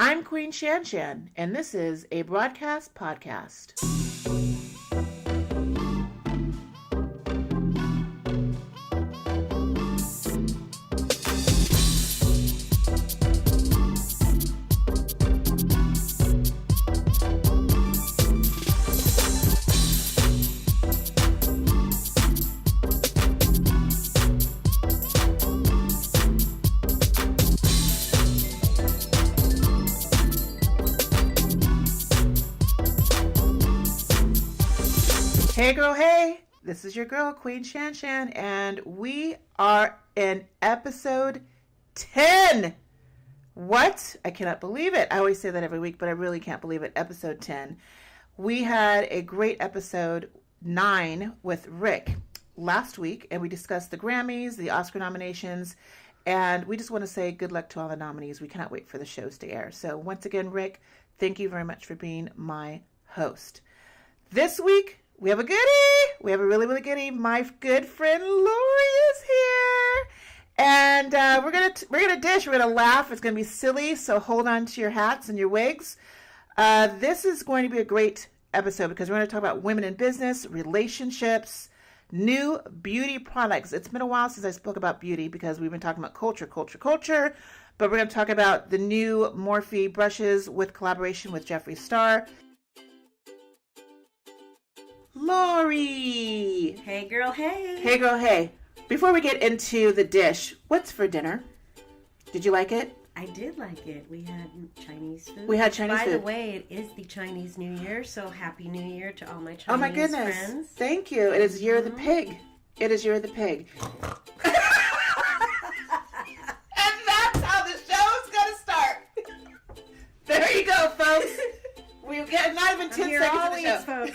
I'm Queen ShanShan, and this is a broadcast podcast. Hey girl, hey! This is your girl, Queen ShanShan, and we are in episode 10! What? I cannot believe it. I always say that every week, but I really can't believe it. Episode 10. We had a great episode 9 with Rick last week, and we discussed the Grammys, the Oscar nominations, and we just want to say good luck to all the nominees. We cannot wait for the shows to air. So once again, Rick, thank you very much for being my host. This week, we have a goodie. We have a really, really goodie. My good friend Lori is here, and we're gonna dish. We're gonna laugh. It's gonna be silly. So hold on to your hats and your wigs. This is going to be a great episode because we're going to talk about women in business, relationships, new beauty products. It's been a while since I spoke about beauty because we've been talking about culture. But we're going to talk about the new Morphe brushes with collaboration with Jeffree Star. Lori! Hey girl, hey! Hey girl, hey. Before we get into the dish, what's for dinner? Did you like it? I did like it. We had Chinese food. We had Chinese food. By the way, it is the Chinese New Year, so Happy New Year to all my Chinese friends. Oh my goodness. Friends. Thank you. It is Year of the Pig. It is Year of the Pig. And that's how the show's going to start. There you go, folks. We've got not even 10 seconds of the show. Folks.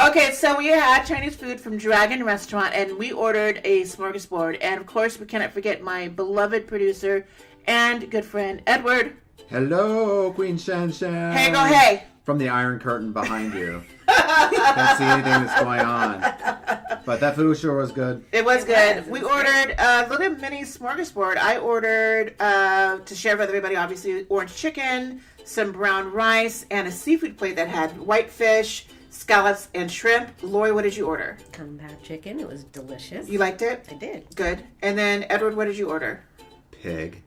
Okay, so we had Chinese food from Dragon Restaurant, and we ordered a smorgasbord. And of course, we cannot forget my beloved producer and good friend, Edward. Hello, Queen ShanShan. Hey, go hey. From the Iron Curtain behind you. Can't see anything that's going on. But that food sure was good. It was good. We ordered a little mini smorgasbord. I ordered, to share with everybody, obviously, orange chicken, some brown rice, and a seafood plate that had whitefish, scallops, and shrimp. Lori, what did you order? Kung Pao chicken. It was delicious. You liked it? I did. Good. And then, Edward, what did you order? Pig.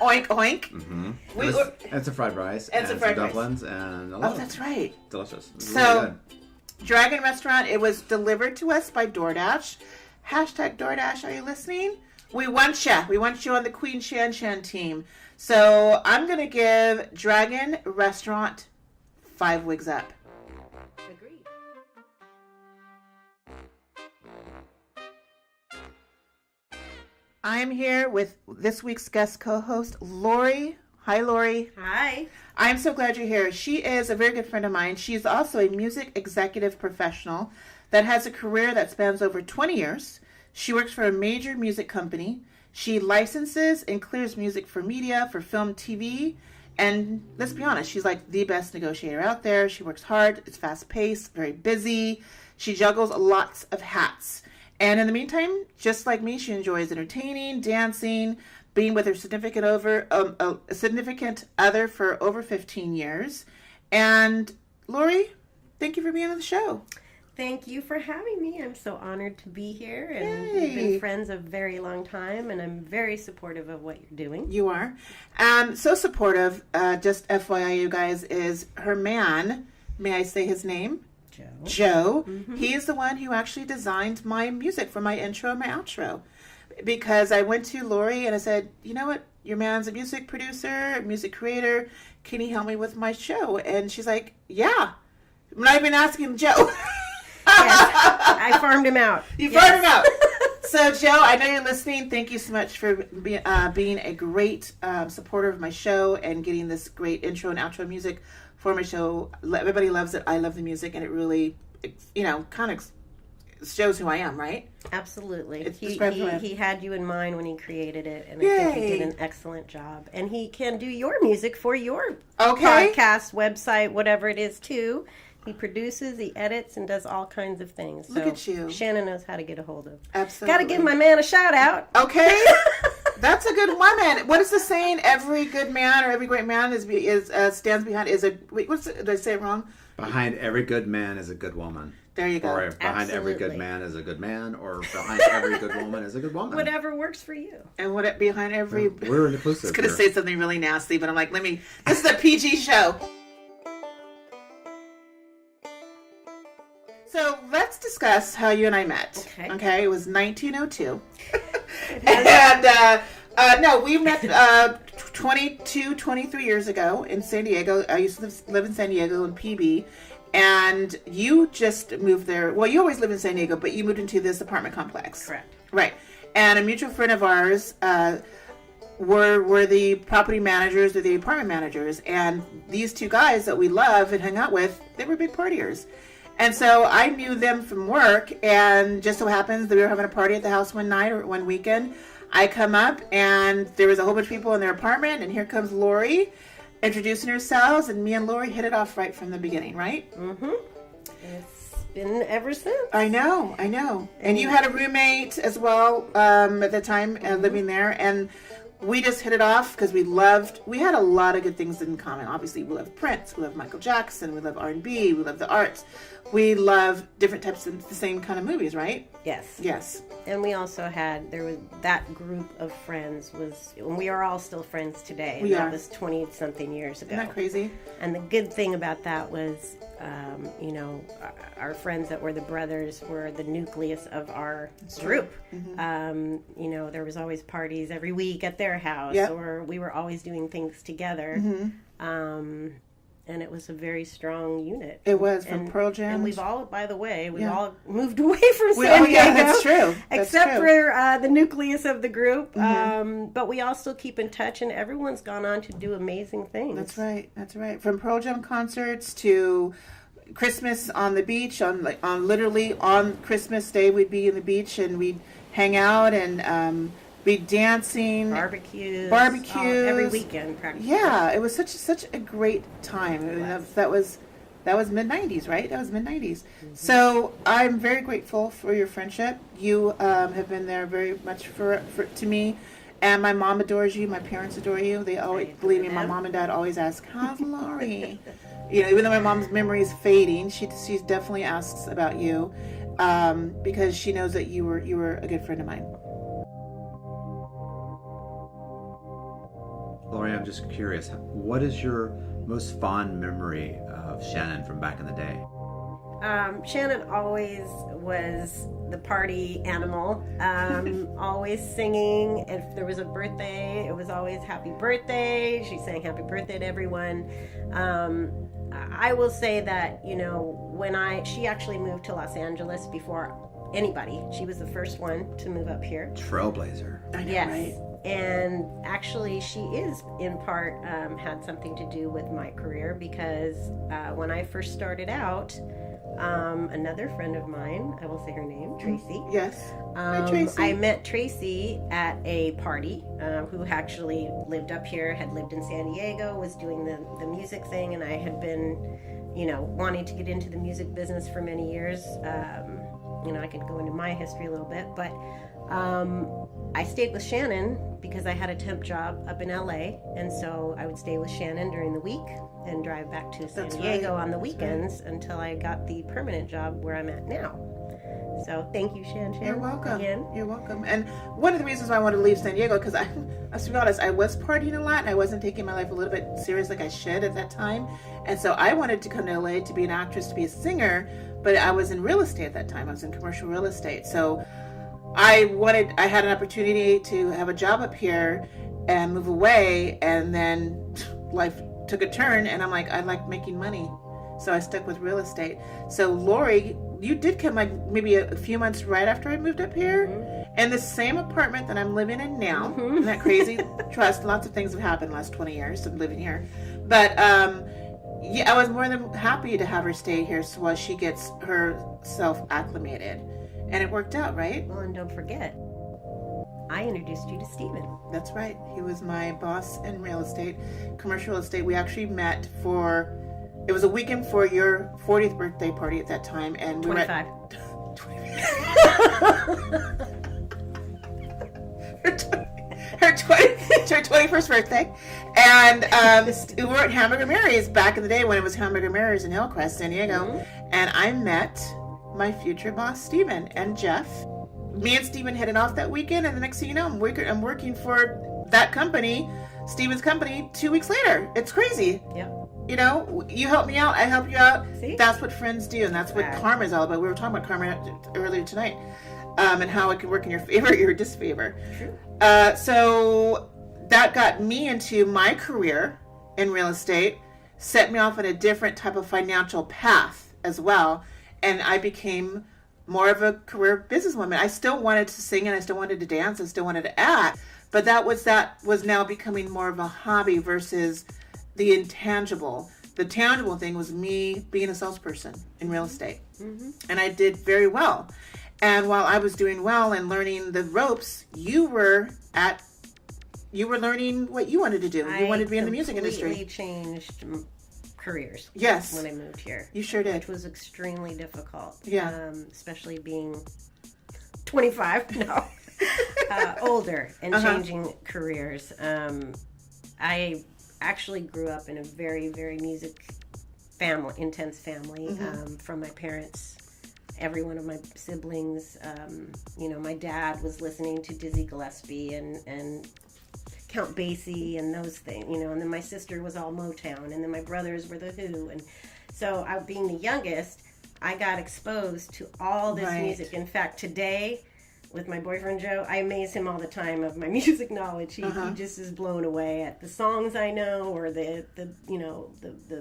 Oink, oink. Mm-hmm. And some fried rice. And some fried dumplings. And oh, that's right. Delicious. So, really Dragon Restaurant, it was delivered to us by DoorDash. Hashtag DoorDash, are you listening? We want you. We want you on the Queen ShanShan team. So, I'm going to give Dragon Restaurant 5 wigs up. Agreed. I am here with this week's guest co-host, Lori. Hi, Lori. Hi. I'm so glad you're here. She is a very good friend of mine. She's also a music executive professional that has a career that spans over 20 years. She works for a major music company. She licenses and clears music for media, for film, TV, and let's be honest, she's like the best negotiator out there. She works hard. It's fast-paced, very busy. She juggles lots of hats. And in the meantime, just like me, she enjoys entertaining, dancing, being with her significant other for over 15 years. And Lori, thank you for being on the show. Thank you for having me. I'm so honored to be here. And Yay. we've been friends a very long time, and I'm very supportive of what you're doing. You are. So supportive, just FYI, you guys, is her man. May I say his name? Joe. Mm-hmm. He's the one who actually designed my music for my intro and my outro. Because I went to Lori and I said, you know what? Your man's a music producer, a music creator. Can he help me with my show? And she's like, yeah. I'm not even asking Joe. Yes, I farmed him out. You farmed him out. So, Joe, I know you're listening. Thank you so much for being a great supporter of my show and getting this great intro and outro music for my show. Everybody loves it. I love the music, and it really, kind of shows who I am, right? Absolutely. He had you in mind when he created it, and Yay. I think he did an excellent job. And he can do your music for your Okay. podcast, website, whatever it is, too. He produces, he edits, and does all kinds of things. Look at you. Shannon knows how to get a hold of. Absolutely. Got to give my man a shout out. Okay. That's a good woman. What is the saying? Every good man or every great man stands behind did I say it wrong? Behind every good man is a good woman. There you go. Or behind every good Absolutely. man is a good man, or behind every good woman is a good woman. Whatever works for you. And behind every We're inclusive. I was gonna here. say something really nasty, but I'm like, this is a PG show. So let's discuss how you and I met. Okay. It was 1902. And no, we met 22, 23 years ago in San Diego. I used to live in San Diego in PB. And you just moved there. Well, you always lived in San Diego, but you moved into this apartment complex. Correct. Right. And a mutual friend of ours were the property managers or the apartment managers. And these two guys that we love and hung out with, they were big partiers. And so I knew them from work, and just so happens that we were having a party at the house one night or one weekend. I come up, and there was a whole bunch of people in their apartment, and here comes Lori introducing herself, and me and Lori hit it off right from the beginning, right? Mm-hmm. It's been ever since. I know. And you had a roommate as well at the time living there, and we just hit it off because we had a lot of good things in common. Obviously, we love Prince, we love Michael Jackson, we love R&B, we love the arts. We love different types of the same kind of movies, right? Yes. Yes. And we also there was that group of friends and we are all still friends today. We are. That was 20-something years ago. Isn't that crazy? And the good thing about that was, our friends that were the brothers were the nucleus of our group. Mm-hmm. There was always parties every week at their house, Yep. or we were always doing things together. Mm-hmm. And it was a very strong unit. It was from Pearl Jam. And we've all Yeah. all moved away from San Diego. Yeah, that's true. Except for the nucleus of the group. Mm-hmm. But we all still keep in touch, and everyone's gone on to do amazing things. That's right. From Pearl Jam concerts to Christmas on the beach, on Christmas Day, we'd be in the beach and we'd hang out and be dancing, Barbecues. Every weekend, practically. Yeah, it was such a great time. That was mid-90s, right? That was mid-90s. Mm-hmm. So I'm very grateful for your friendship. You have been there very much to me. And my mom adores you. My parents adore you. They always, believe me, my mom and dad always ask, how's Lori? Even though my mom's memory is fading, she definitely asks about you because she knows that you were a good friend of mine. Lori, I'm just curious. What is your most fond memory of Shannon from back in the day? Shannon always was the party animal, always singing. If there was a birthday, it was always happy birthday. She sang happy birthday to everyone. I will say that, she actually moved to Los Angeles before anybody. She was the first one to move up here. Trailblazer. I know, Yes. right? And actually, she is in part had something to do with my career because when I first started out, another friend of mine, I will say her name, Tracy. Yes. Hi, Tracy. I met Tracy at a party who actually lived up here, had lived in San Diego, was doing the music thing, and I had been, wanting to get into the music business for many years. I could go into my history a little bit, but I stayed with Shannon because I had a temp job up in LA, and so I would stay with Shannon during the week and drive back to San Diego on the weekends until I got the permanent job where I'm at now. So thank you, ShanShan. You're welcome. Again. You're welcome. And one of the reasons why I wanted to leave San Diego, because to be honest, I was partying a lot and I wasn't taking my life a little bit serious like I should at that time. And so I wanted to come to LA to be an actress, to be a singer, but I was in real estate at that time. I was in commercial real estate. So I had an opportunity to have a job up here and move away, and then life took a turn and I'm like, I like making money. So I stuck with real estate. So Lori, you did come like maybe a few months right after I moved up here, in the same apartment that I'm living in now. Isn't that crazy? Trust, lots of things have happened in the last 20 years of living here. But I was more than happy to have her stay here while she gets herself acclimated. And it worked out, right? Well, and don't forget, I introduced you to Steven. That's right. He was my boss in real estate, commercial real estate. We actually met it was a weekend for your 40th birthday party at that time. And we 25. Her It's her 21st birthday. And we were at Hamburger Mary's back in the day when it was Hamburger Mary's in Hillcrest, San Diego. And I met my future boss, Steven, and Jeff. Me and Steven headed off that weekend, and the next thing you know, I'm working for that company, Steven's company, 2 weeks later. It's crazy. Yep. You know, you help me out, I help you out. See? That's what friends do, and that's what karma is all about. We were talking about karma earlier tonight, and how it can work in your favor or your disfavor. True. So that got me into my career in real estate, set me off on a different type of financial path as well, and I became more of a career businesswoman. I still wanted to sing, and I still wanted to dance, I still wanted to act, but that was now becoming more of a hobby versus the intangible. The tangible thing was me being a salesperson in real estate. And I did very well. And while I was doing well and learning the ropes, you were learning what you wanted to do. You wanted to be in the music industry. I completely changed careers. Yes. When I moved here. You sure did. Which was extremely difficult. Yeah. Especially being 25 now. Older and changing careers. I actually grew up in a very, very intense family, from my parents, every one of my siblings. My dad was listening to Dizzy Gillespie and Count Basie and those things, and then my sister was all Motown, and then my brothers were The Who. And so being the youngest, I got exposed to all this music. In fact, today, with my boyfriend Joe, I amaze him all the time of my music knowledge. He just is blown away at the songs I know, or the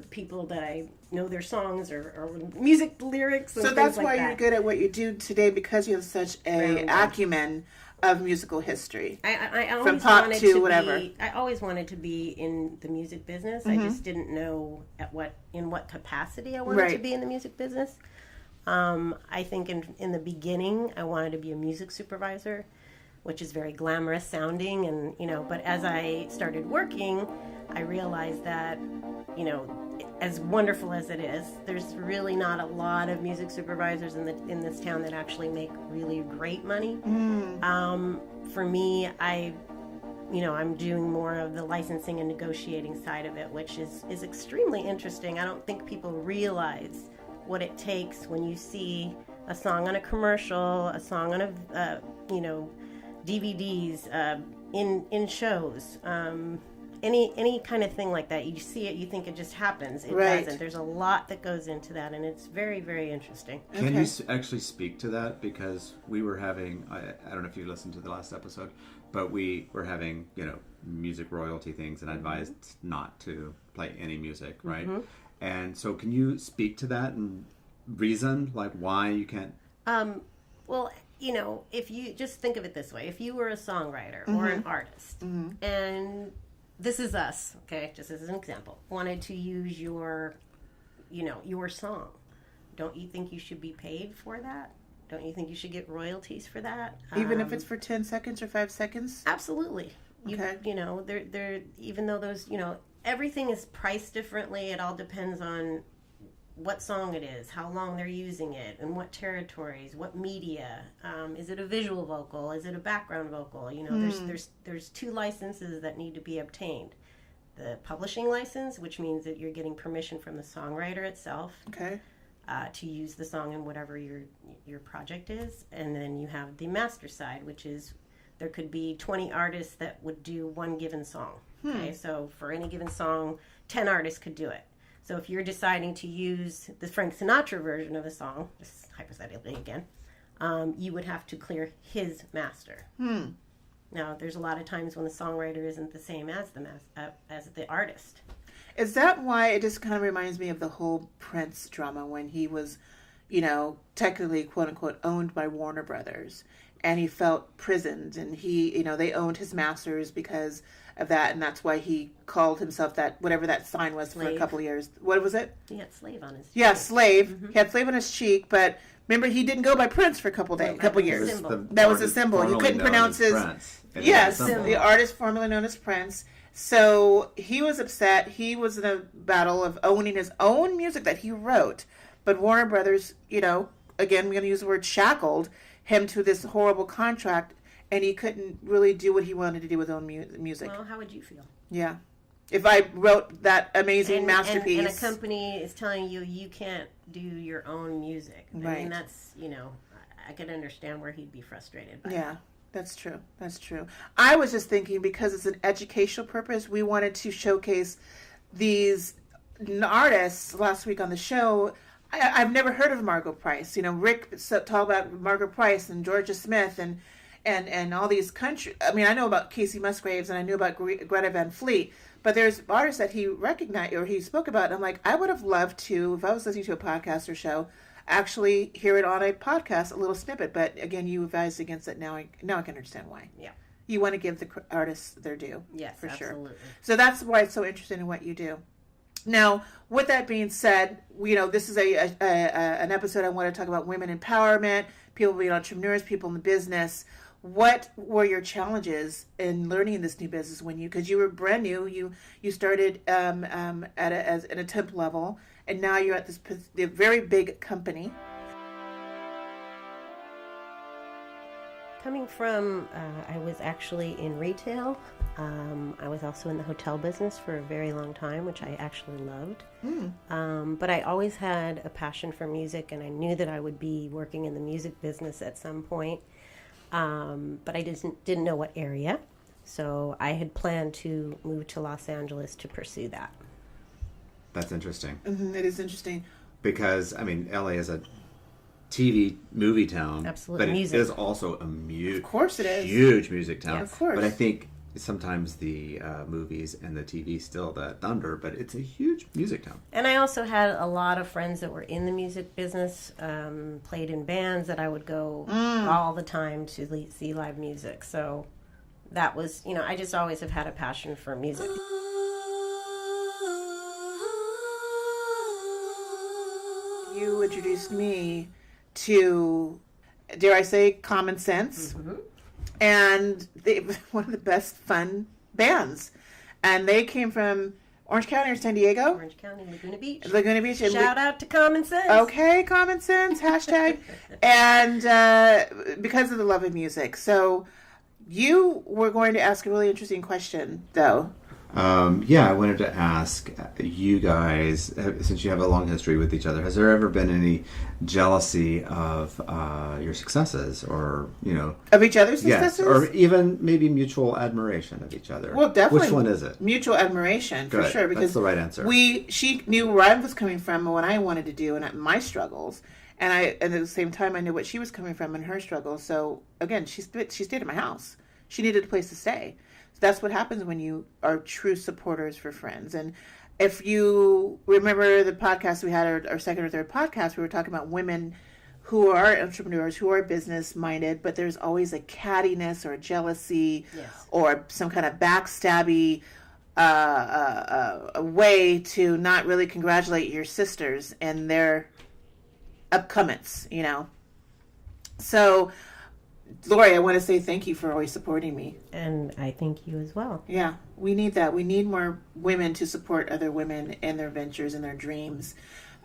people that I know their songs, or music lyrics. And so that's like why that. you're good at what you do today, because you have such a acumen of musical history. I always from pop wanted to whatever. I always wanted to be in the music business. I just didn't know in what capacity I wanted to be in the music business. I think in the beginning, I wanted to be a music supervisor, which is very glamorous sounding, and but as I started working, I realized that, as wonderful as it is, there's really not a lot of music supervisors in this town that actually make really great money. For me, I'm doing more of the licensing and negotiating side of it, which is extremely interesting. I don't think people realize what it takes when you see a song on a commercial, a song on DVDs, in shows, any kind of thing like that. You see it, you think it just happens. It doesn't. There's a lot that goes into that, and it's very, very interesting. Can you actually speak to that? Because we were having, I don't know if you listened to the last episode, but we were having, music royalty things, and I advised not to play any music, right? And so can you speak to that and reason, like, why you can't? Well, if you just think of it this way, if you were a songwriter or an artist, and this is us, okay, just as an example, wanted to use your song, don't you think you should be paid for that? Don't you think you should get royalties for that? Even if it's for 10 seconds or 5 seconds? Absolutely. Okay. They're even though those, everything is priced differently. It all depends on what song it is, how long they're using it, and what territories, what media. Is it a visual vocal? Is it a background vocal? There's 2 licenses that need to be obtained. The publishing license, which means that you're getting permission from the songwriter itself. Okay. To use the song in whatever your project is. And then you have the master side, which is there could be 20 artists that would do one given song. Okay, so for any given song, 10 artists could do it. So if you're deciding to use the Frank Sinatra version of a song, just hypothetically again, you would have to clear his master. Now, there's a lot of times when the songwriter isn't the same as the artist. Is that why it just kind of reminds me of the whole Prince drama when he was, technically, quote unquote, owned by Warner Brothers, and he felt prisoned, and he, they owned his masters because of that, and that's why he called himself that, whatever that sign was, Slave. for a couple of years. What was it? He had slave on his cheek. Yeah, slave. He had slave on his cheek, but remember, he didn't go by Prince for a couple years. That was a symbol. You couldn't pronounce his. Yes, the artist formerly known as Prince. So he was upset. He was in a battle of owning his own music that he wrote. But Warner Brothers, again, we're going to use the word shackled him to this horrible contract. and he couldn't really do what he wanted to do with his own music. Well, how would you feel? Yeah. If I wrote that amazing masterpiece. And a company is telling you you can't do your own music. Right. I mean, that's, I can understand where he'd be frustrated by Yeah. that. That's true. That's true. I was just thinking, because it's an educational purpose, we wanted to showcase these artists last week on the show. I've never heard of Margot Price. Rick talked about Margot Price and Georgia Smith and all these country. I mean, I know about Casey Musgraves and I knew about Greta Van Fleet, but there's artists that he recognized or he spoke about. And I'm like, I would have loved to, if I was listening to a podcast or show, actually hear it on a podcast, a little snippet. But again, you advised against it. Now I can understand why. Yeah. You want to give the artists their due. Yes, for absolutely. sure. So that's why it's so interesting in what you do. Now, with that being said, this is an episode I want to talk about women empowerment, people being entrepreneurs, people in the business. What were your challenges in learning this new business because you were brand new, you started in a temp level, and now you're at this very big company. Coming from, I was actually in retail. I was also in the hotel business for a very long time, which I actually loved. But I always had a passion for music, and I knew that I would be working in the music business at some point. But I didn't know what area. So I had planned to move to Los Angeles to pursue that. That's interesting. Mm-hmm, it is interesting. Because, I mean, LA is a TV movie town. Absolutely. But music. it is also a Of course it is. huge music town. Yeah, of course. But I think sometimes the movies and the TV still the thunder, but it's a huge music town. And I also had a lot of friends that were in the music business, played in bands that I would go all the time to see live music. So that was, I just always have had a passion for music. You introduced me to, dare I say, Common Sense. Mm-hmm. And they one of the best fun bands. And they came from Orange County or San Diego? Orange County, Laguna Beach. Laguna Beach. Shout out to Common Sense. Okay, Common Sense, hashtag. And because of the love of music. So you were going to ask a really interesting question, though. I wanted to ask you guys, since you have a long history with each other, has there ever been any jealousy of your successes, or of each other's successes? Yes, or even maybe mutual admiration of each other? Well, definitely. Which one is it? Mutual admiration, Good. for sure. Because that's the right answer. She knew where I was coming from and what I wanted to do and my struggles, and at the same time I knew what she was coming from and her struggles. So again, she stayed at my house. She needed a place to stay. That's what happens when you are true supporters for friends. And if you remember the podcast we had, our second or third podcast, we were talking about women who are entrepreneurs, who are business minded, but there's always a cattiness or a jealousy, yes, or some kind of backstabby a way to not really congratulate your sisters and their upcomings, So Lori, I want to say thank you for always supporting me. And I thank you as well. Yeah, we need that. We need more women to support other women in their ventures and their dreams.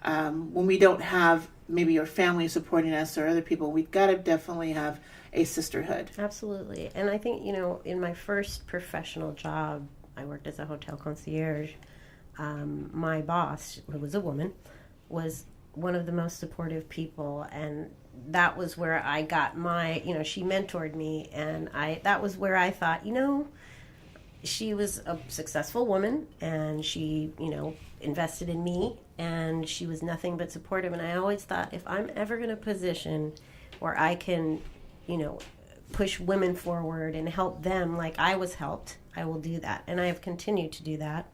When we don't have maybe your family supporting us or other people, we've got to definitely have a sisterhood. Absolutely. And I think, in my first professional job, I worked as a hotel concierge. My boss, who was a woman, was one of the most supportive people, and that was where I got my, she mentored me, and that was where I thought, she was a successful woman, and she, invested in me, and she was nothing but supportive. And I always thought, if I'm ever in a position where I can, push women forward and help them like I was helped, I will do that. And I have continued to do that.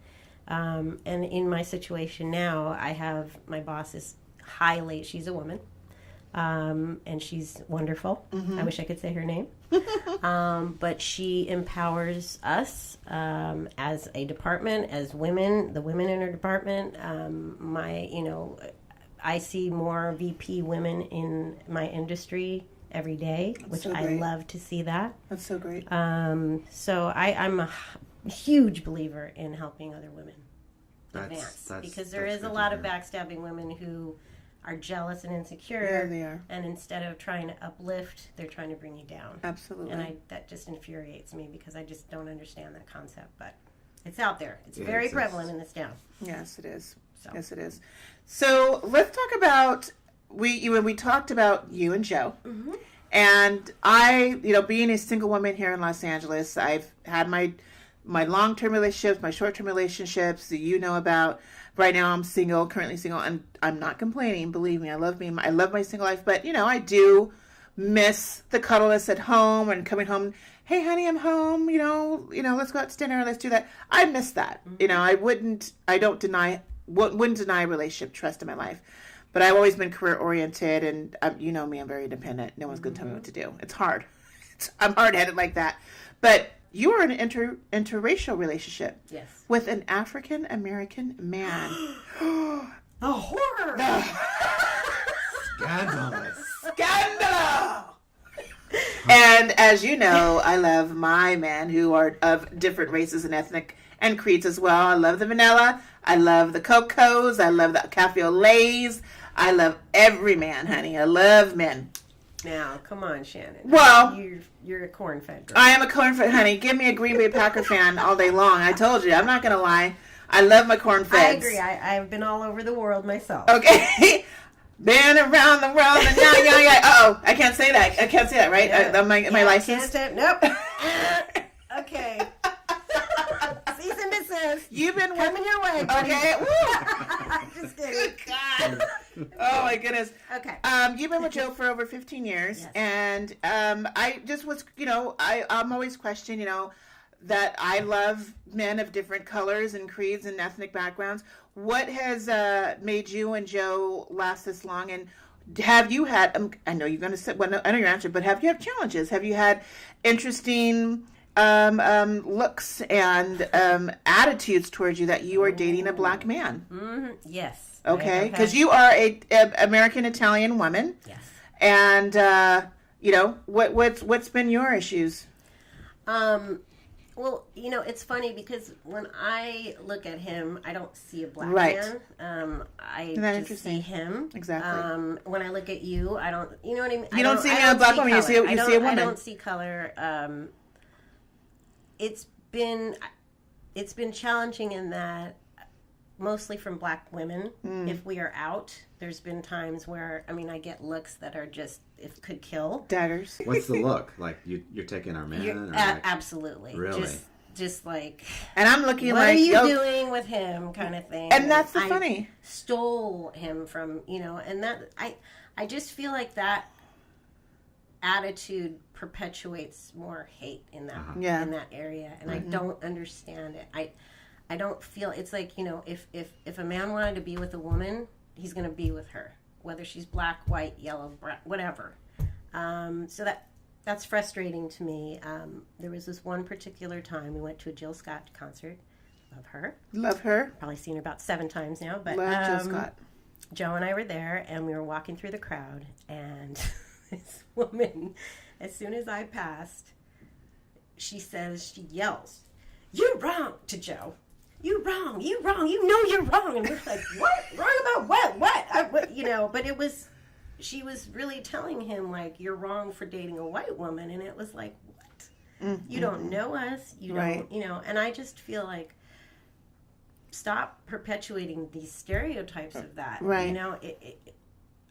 And in my situation now, my boss is she's a woman. And she's wonderful. Mm-hmm. I wish I could say her name. But she empowers us as a department, as women, the women in her department. I see more VP women in my industry every day, which so I love to see that. That's so great. So I'm a huge believer in helping other women advance, because there is a lot of backstabbing women who are jealous and insecure. Yeah, they are. And instead of trying to uplift, they're trying to bring you down. Absolutely. And that just infuriates me because I just don't understand that concept. But it's out there. It's Yeah, very it's prevalent in this town. Yes, it is. So. Yes, it is. So let's talk about we talked about you and Joe, and I, being a single woman here in Los Angeles, I've had my long-term relationships, my short-term relationships that you know about. Right now, I'm single, currently single, and I'm not complaining. Believe me, I love my single life, but I do miss the cuddleness at home and coming home. Hey, honey, I'm home. Let's go out to dinner. Let's do that. I miss that. I wouldn't deny a relationship trust in my life, but I've always been career oriented, and me, I'm very independent. No one's gonna tell me what to do. It's hard. I'm hard headed like that. But you are in an interracial relationship. Yes. With an African American man. The horror. Scandalous. Scandal. And as you know, I love my men who are of different races and ethnic and creeds as well. I love the vanilla. I love the cocos. I love the cafe au laits. I love every man, honey. I love men. Now, come on, Shannon. Well, you're a corn-fed girl. I am a corn-fed, honey. Give me a Green Bay Packer fan all day long. I told you. I'm not going to lie. I love my corn-feds. I agree. I've been all over the world myself. Okay. Been around the world and yeah. Uh-oh. I can't say that, right? Yeah. My license? Nope. Okay. Cease and desist. You've been coming your way, buddy. Okay. Just kidding. God. Oh my goodness. Okay. You've been with Joe for over 15 years, yes. And I just was, I'm always questioning, that I love men of different colors and creeds and ethnic backgrounds. What has made you and Joe last this long? And have you had? I know you're going to say. Well, I know your answer, but have you had challenges? Have you had interesting looks and attitudes towards you that you are dating a black man? Mm-hmm. Yes. Okay, because you are a American Italian woman. Yes. And what's been your issues? Well, it's funny because when I look at him, I don't see a black man. I just see him. Exactly. When I look at you, I don't. You know what I mean? You don't see me a black woman. You see a woman. I don't see color. It's been challenging in that. Mostly from black women. If we are out, there's been times where, I get looks that are just, could kill. Daggers. What's the look? Like, you're taking our man? Absolutely. Really? Just like... And I'm looking what like... What are you doing with him kind of thing. And that's the funny. Stole him from, and that... I just feel like that attitude perpetuates more hate in that in that area. And I don't understand it. I don't feel it's like, if a man wanted to be with a woman, he's going to be with her, whether she's black, white, yellow, brown, whatever. So that's frustrating to me. There was this one particular time we went to a Jill Scott concert. Love her. Love her. Probably seen her about 7 times now. But love Jill Scott. Joe and I were there, and we were walking through the crowd, and this woman, as soon as I passed, she yells, "You're wrong," to Joe. "You're wrong. You're wrong. You know you're wrong." And we're like, "What? Wrong about what? What?" But she was really telling him, like, "You're wrong for dating a white woman." And it was like, what? Mm-hmm. You don't know us. You don't, and I just feel like, stop perpetuating these stereotypes of that. Right.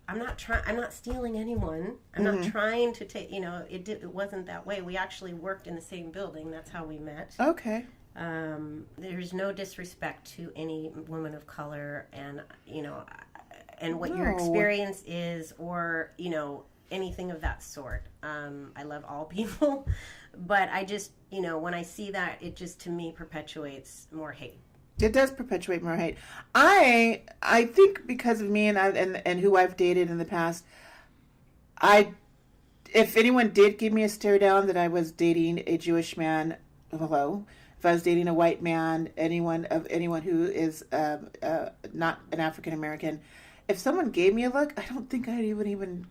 I'm not stealing anyone. I'm not trying to take, it wasn't that way. We actually worked in the same building. That's how we met. Okay. There's no disrespect to any woman of color, and what your experience is, or anything of that sort. I love all people, but I just when I see that, it just to me perpetuates more hate. It does perpetuate more hate. I think because of me and who I've dated in the past, if anyone did give me a stare down that I was dating a Jewish man, hello. If I was dating a white man, anyone who is not an African American, if someone gave me a look, I don't think I'd even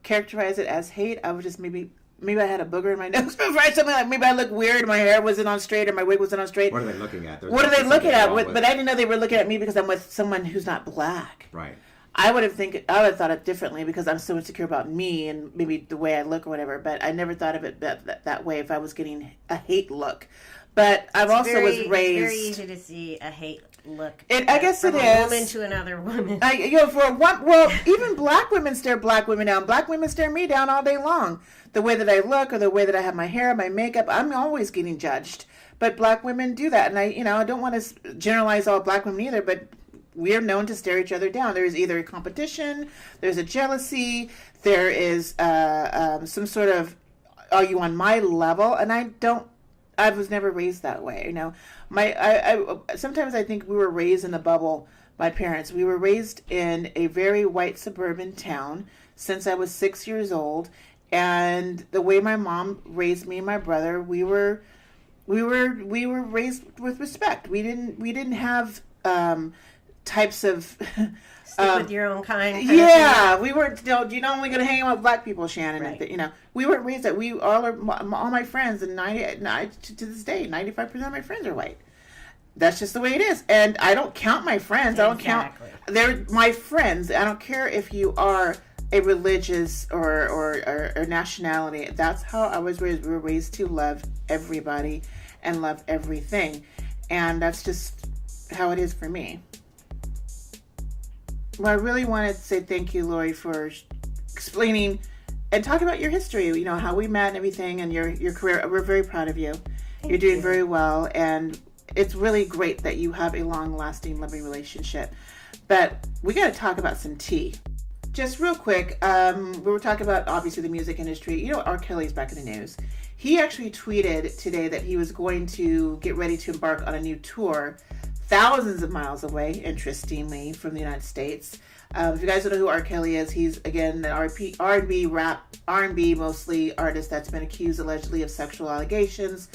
characterize it as hate. I would just maybe maybe I had a booger in my nose before, something like maybe I looked weird, my hair wasn't on straight or my wig wasn't on straight. What are they looking at? What are they looking at? But I didn't know they were looking at me because I'm with someone who's not black. Right. I would have thought it differently because I'm so insecure about me and maybe the way I look or whatever. But I never thought of it that way if I was getting a hate look. But I've was raised. It's very easy to see a hate look. I guess it is. From a woman to another woman. Even black women stare black women down. Black women stare me down all day long. The way that I look or the way that I have my hair, my makeup, I'm always getting judged. But black women do that, and I don't want to generalize all black women either. But we are known to stare each other down. There is either a competition, there's a jealousy, there is some sort of, are you on my level? And I was never raised that way. Sometimes I think we were raised in a bubble. My parents, we were raised in a very white suburban town since I was 6 years old, and the way my mom raised me and my brother, we were raised with respect. We didn't have types of stick with your own kind. Yeah, we weren't. You're only going to hang out with black people, Shannon. Right. We weren't raised that. We all my friends, and to this day, 95% of my friends are white. That's just the way it is, and I don't count my friends. I don't count. They're my friends. I don't care if you are a religious or nationality. That's how I was raised. We were raised to love everybody and love everything, and that's just how it is for me. Well, I really wanted to say thank you, Lori, for explaining and talking about your history, how we met and everything, and your career. We're very proud of you. You're doing very well, and it's really great that you have a long-lasting, loving relationship. But we got to talk about some tea. Just real quick, we were talking about, obviously, the music industry. R. Kelly's back in the news. He actually tweeted today that he was going to get ready to embark on a new tour thousands of miles away, interestingly, from the United States. If you guys don't know who R. Kelly is, he's, again, an R&B mostly artist that's been accused allegedly of sexual allegations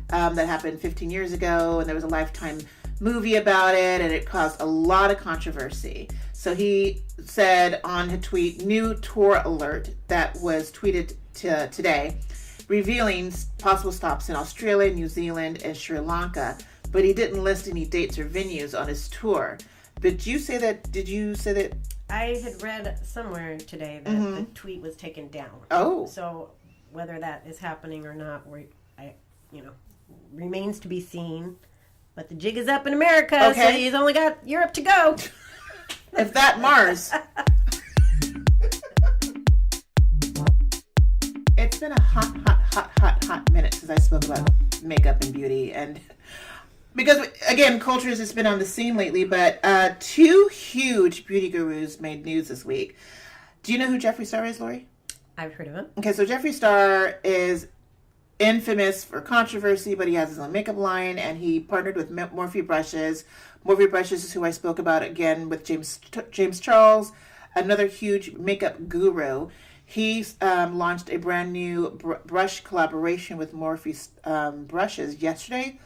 that happened 15 years ago, and there was a Lifetime movie about it, and it caused a lot of controversy. So he said on a tweet, new tour alert that was tweeted today, revealing possible stops in Australia, New Zealand, and Sri Lanka. But he didn't list any dates or venues on his tour. But did you say that? I had read somewhere today that the tweet was taken down. Oh. So whether that is happening or not, remains to be seen. But the jig is up in America, so he's only got Europe to go. If that Mars. It's been a hot minute since I spoke about makeup and beauty, and because, again, culture has just been on the scene lately, but two huge beauty gurus made news this week. Do you know who Jeffree Star is, Lori? I've heard of him. Okay, so Jeffree Star is infamous for controversy, but he has his own makeup line, and he partnered with Morphe brushes. Morphe brushes is who I spoke about, again, with James Charles, another huge makeup guru. He launched a brand new brush collaboration with Morphe brushes yesterday.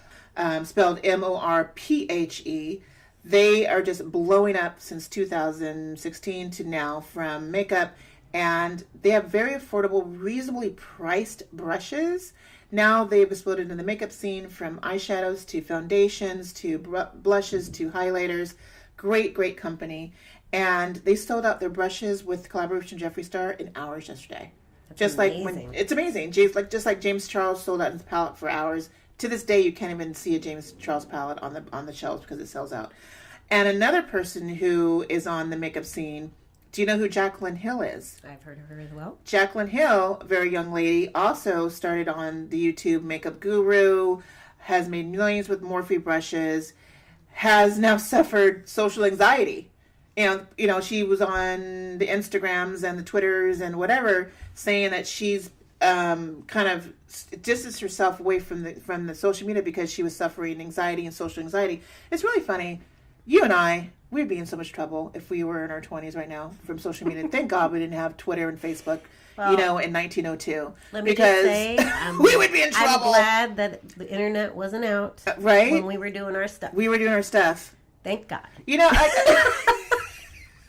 Spelled Morphe. They are just blowing up since 2016 to now from makeup, and they have very affordable, reasonably priced brushes. Now they've exploded in the makeup scene, from eyeshadows to foundations to blushes to highlighters. Great company. And they sold out their brushes with collaboration with Jeffree Star in hours yesterday. That's amazing. It's amazing. Just like James Charles sold out his palette for hours. To this day, you can't even see a James Charles palette on the shelves because it sells out. And another person who is on the makeup scene, do you know who Jaclyn Hill is? I've heard of her as well. Jaclyn Hill, a very young lady, also started on the YouTube Makeup Guru, has made millions with Morphe brushes, has now suffered social anxiety. And, she was on the Instagrams and the Twitters and whatever, saying that she's kind of distanced herself away from the social media because she was suffering anxiety and social anxiety. It's really funny. You and I, we'd be in so much trouble if we were in our 20s right now from social media. Thank God we didn't have Twitter and Facebook, in 1902. Let me just say, we would be in trouble. I'm glad that the internet wasn't out right? when we were doing our stuff. We were doing our stuff. Thank God.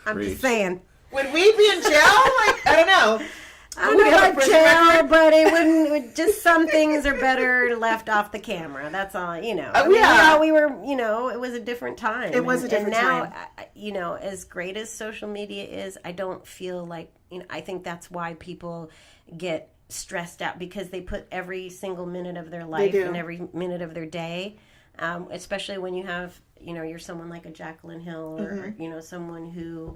I'm just saying. Would we be in jail? I don't know. I don't know about jail, but it wouldn't. Just some things are better left off the camera. That's all, you know. We were, you know, it was a different time. It was a different time. Now, you know, as great as social media is, I don't feel like, you know, I think that's why people get stressed out, because they put every single minute of their life and every minute of their day, especially when you have, you know, you're someone like a Jaclyn Hill or you know, someone who,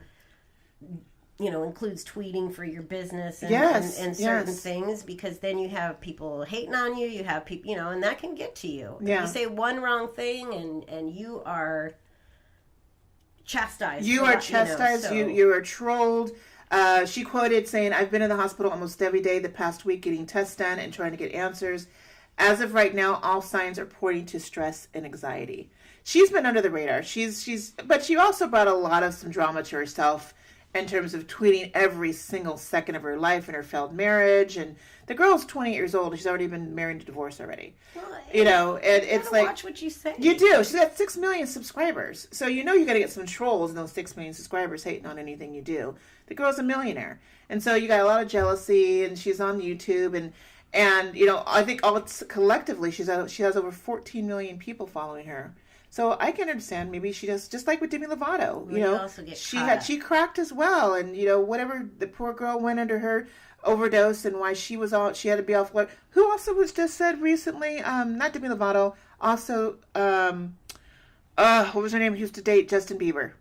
you know, includes tweeting for your business and certain things, because then you have people hating on you, you have people, you know, and that can get to you. You say one wrong thing and you are chastised. You are chastised, you are trolled. She quoted saying, "I've been in the hospital almost every day the past week getting tests done and trying to get answers. As of right now, all signs are pointing to stress and anxiety." She's been under the radar. But she also brought a lot of some drama to herself in terms of tweeting every single second of her life and her failed marriage. And the girl's 28 years old. She's already been married and divorced already. Well, you know, it's like, watch what you say. You do. She's got 6 million subscribers. So you know you got to get some trolls in those 6 million subscribers hating on anything you do. The girl's a millionaire. And so you got a lot of jealousy, and she's on YouTube. And you know, I think collectively she has over 14 million people following her. So I can understand, maybe she does, just like with Demi Lovato, you know, she cracked as well. And, you know, whatever the poor girl went under her overdose and why she had to be off work. Who also was just said recently, not Demi Lovato, also, what was her name? Who used to date Justin Bieber?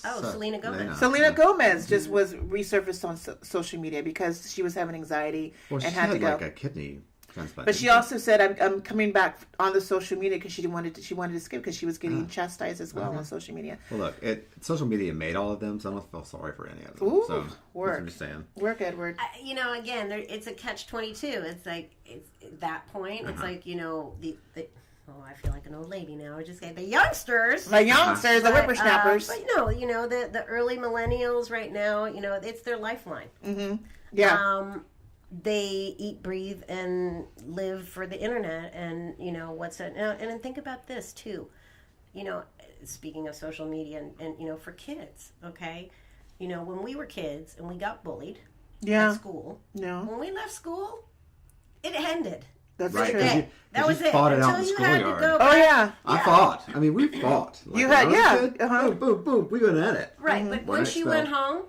Selena Gomez. Selena Gomez just was resurfaced on social media because she was having anxiety and had to go. Like a kidney transplant. But she also said, "I'm coming back on the social media because she wanted to skip because she was getting chastised as well on social media." Well, look, social media made all of them, so I don't feel sorry for any of them. Ooh, so work. I'm just saying. Work, Edward. You know, again, it's a catch-22. It's like it's that point. It's like, you know, the I feel like an old lady now. I just say the youngsters, the whippersnappers. But you know, the early millennials right now. You know, it's their lifeline. Mm-hmm. Yeah. They eat, breathe, and live for the internet, and you know what's it? And then think about this too. You know, speaking of social media, and you know, for kids, okay. You know, when we were kids and we got bullied at school. No. When we left school, it ended. That's right. true. That was it. Fought it out in the schoolyard. Oh yeah. I fought. I mean, we fought. Like, you had boom, boom, boom. We went at it. Right, but once you went home.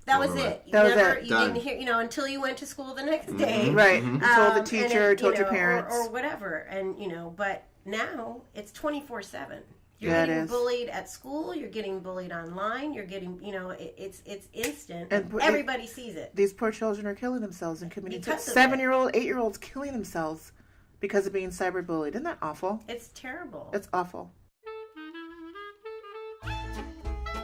That was it. You didn't hear, you know, until you went to school the next day. Right. Told the teacher, told your parents. Or whatever. And, you know, but now it's 24/7. You're getting bullied at school. You're getting bullied online. You're getting, you know, it's instant. And everybody sees it. These poor children are killing themselves and committing 7-year-old, 8-year-olds killing themselves because of being cyberbullied. Isn't that awful? It's terrible. It's awful.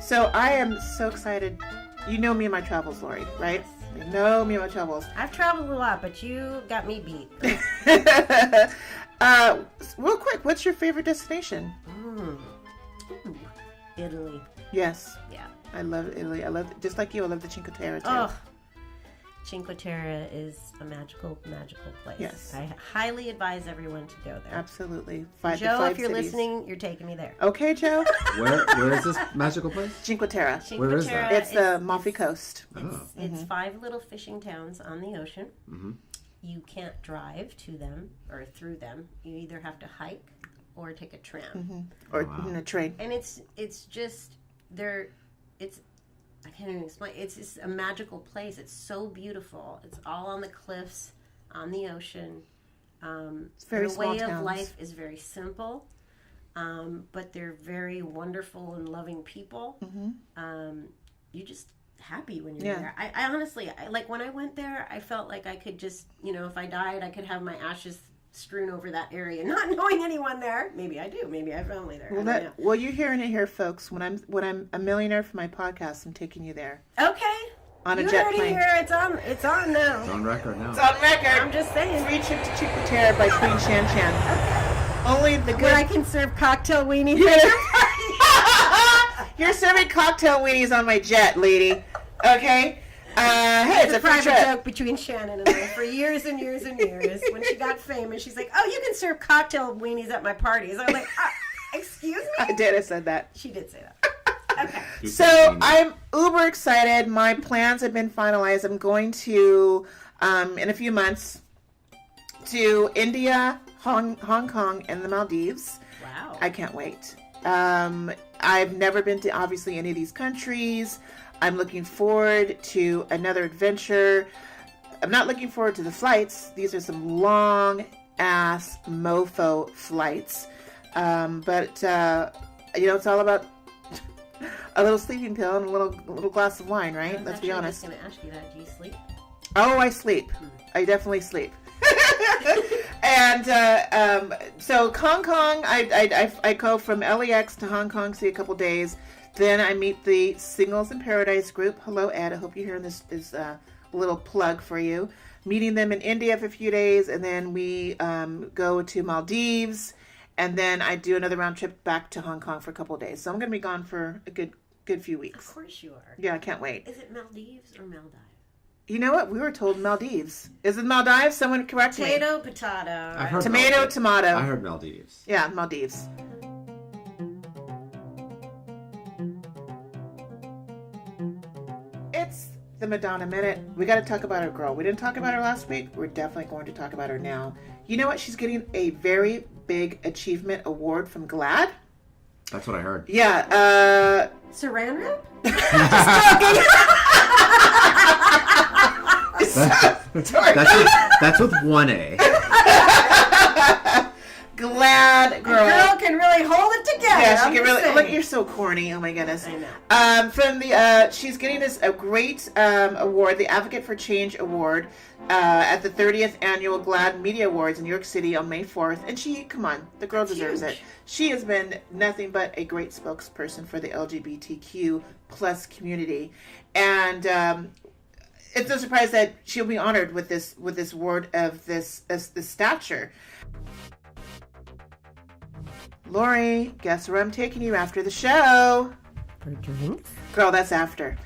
So I am so excited. You know me and my travels, Lori, right? You know me and my travels. I've traveled a lot, but you got me beat. Real quick, what's your favorite destination? Italy. Yes. Yeah. I love Italy. Just like you, I love the Cinque Terre too. Oh, Cinque Terre is a magical, magical place. Yes. I highly advise everyone to go there. Absolutely. Joe, if you're listening, you're taking me there. Okay, Joe. Where is this magical place? Cinque Terre. Where is that? It's the Malfi Coast. It's 5 little fishing towns on the ocean. Mm-hmm. You can't drive to them or through them. You either have to hike or take a tram. Or a train. And it's just I can't even explain. It's just a magical place. It's so beautiful. It's all on the cliffs, on the ocean. It's very small towns. The way of life is very simple, but they're very wonderful and loving people. You're just happy when you're there. I honestly, like when I went there, I felt like I could just, you know, if I died, I could have my ashes strewn over that area, not knowing anyone there. Maybe I do. Maybe I have family there. Well, you're hearing it here, folks. When I'm a millionaire for my podcast, I'm taking you there. Okay. On a jet plane. Here. It's on now. It's on record now. It's on record. I'm just saying. Free trip to Cinque Terre by Queen ShanShan. Okay. Only the good. Where I can serve cocktail weenies. You're serving cocktail weenies on my jet, lady. Okay. Hey, it's a private trip. joke between Shannon and I for years and years and years. When she got famous, she's like, "Oh, you can serve cocktail weenies at my parties." I was like, "Excuse me." I did. I said that. She did say that. Okay. So I'm uber excited. My plans have been finalized. I'm going to in a few months to India, Hong Kong, and the Maldives. Wow. I can't wait. I've never been to obviously any of these countries. I'm looking forward to another adventure. I'm not looking forward to the flights. These are some long ass mofo flights. But it's all about a little sleeping pill and a little glass of wine, right? Let's be honest. I was going to ask you that. Do you sleep? Oh, I sleep. I definitely sleep. And so Hong Kong, I go from LAX to Hong Kong, see a couple days. Then I meet the Singles in Paradise group. Hello, Ed. I hope you're hearing this little plug for you. Meeting them in India for a few days, and then we go to Maldives, and then I do another round trip back to Hong Kong for a couple of days. So I'm going to be gone for a good few weeks. Of course you are. Yeah, I can't wait. Is it Maldives or Maldives? You know what? We were told Maldives. Is it Maldives? Someone correct me. Potato. I've heard Tomato, Maldives. tomato. I heard Maldives. Yeah, Maldives. It's the Madonna Minute. We got to talk about our girl. We didn't talk about her last week. We're definitely going to talk about her now. You know what? She's getting a very big achievement award from GLAAD. That's what I heard. Yeah. Saran wrap? That's with one A. GLAAD girl. A girl can really hold it together. Yeah, she can really. Look, you're so corny. Oh my goodness. I know. From the she's getting this a great award, the Advocate for Change Award, at the 30th annual GLAAD Media Awards in New York City on May 4th. And come on, the girl deserves it. She has been nothing but a great spokesperson for the LGBTQ plus community, and it's no surprise that she'll be honored with this award of this stature. Lori, guess where I'm taking you after the show? For drinks? Girl, that's after.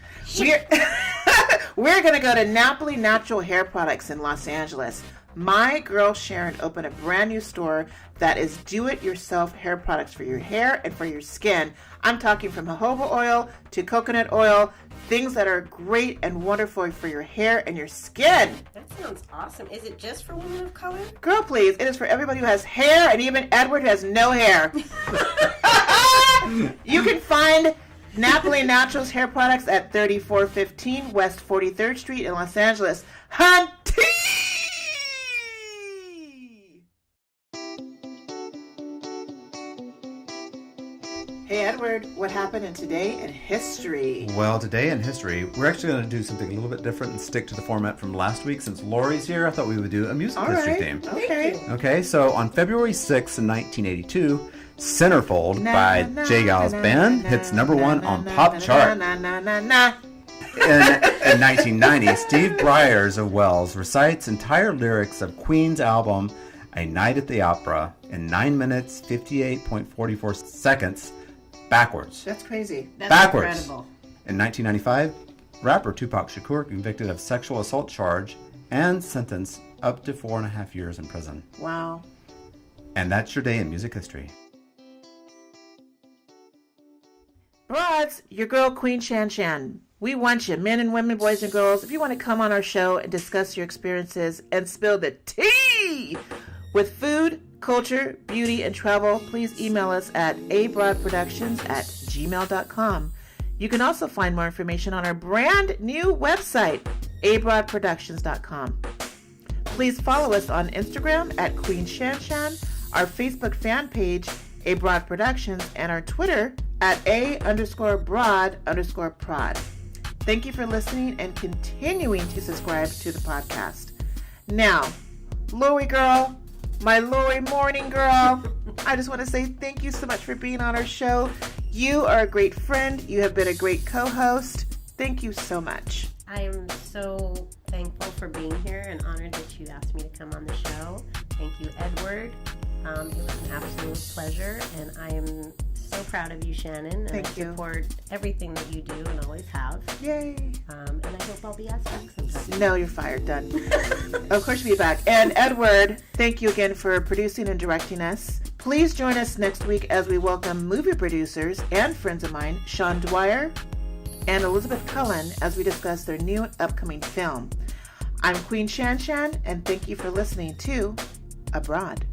We're going to go to Napoli Natural Hair Products in Los Angeles. My girl Sharon opened a brand new store that is do-it-yourself hair products for your hair and for your skin. I'm talking from jojoba oil to coconut oil, things that are great and wonderful for your hair and your skin. That sounds awesome. Is it just for women of color? Girl, please. It is for everybody who has hair, and even Edward who has no hair. You can find Napoli Naturals hair products at 3415 West 43rd Street in Los Angeles. Hunty! Hey Edward, what happened in Today in History? Well, today in history, we're actually going to do something a little bit different and stick to the format from last week. Since Lori's here, I thought we would do a music history theme. Okay. Okay, so on February 6th in 1982, Centerfold by J. Gal's Band hits #1 on Pop Chart. In 1990, Steve Bryars of Wells recites entire lyrics of Queen's album A Night at the Opera in 9 minutes, 58.44 seconds, backwards. That's crazy. That's Backwards. incredible. In 1995, rapper Tupac Shakur convicted of sexual assault charge and sentenced up to 4.5 years in prison. Wow. And that's your day in music history. Broads, your girl Queen ShanShan. We want you, men and women, boys and girls. If you want to come on our show and discuss your experiences and spill the tea with food, culture, beauty, and travel, please email us at abroadproductions@gmail.com. You can also find more information on our brand new website, abroadproductions.com. Please follow us on Instagram at Queen ShanShan, our Facebook fan page, A Broad Productions, and our Twitter at A_broad_prod. Thank you for listening and continuing to subscribe to the podcast. Now, Lori girl, my Lori morning girl, I just want to say thank you so much for being on our show. You are a great friend. You have been a great co-host. Thank you so much. I am so thankful for being here and honored that you asked me to come on the show. Thank you, Edward. It was an absolute pleasure, and I am so proud of you, Shannon. Thank you. I support everything that you do and always have. Yay. And I hope I'll be asked back sometime. No, you're fired. Done. Of course you'll be back. And Edward, thank you again for producing and directing us. Please join us next week as we welcome movie producers and friends of mine, Sean Dwyer and Elizabeth Cullen, as we discuss their new upcoming film. I'm Queen ShanShan, and thank you for listening to Abroad.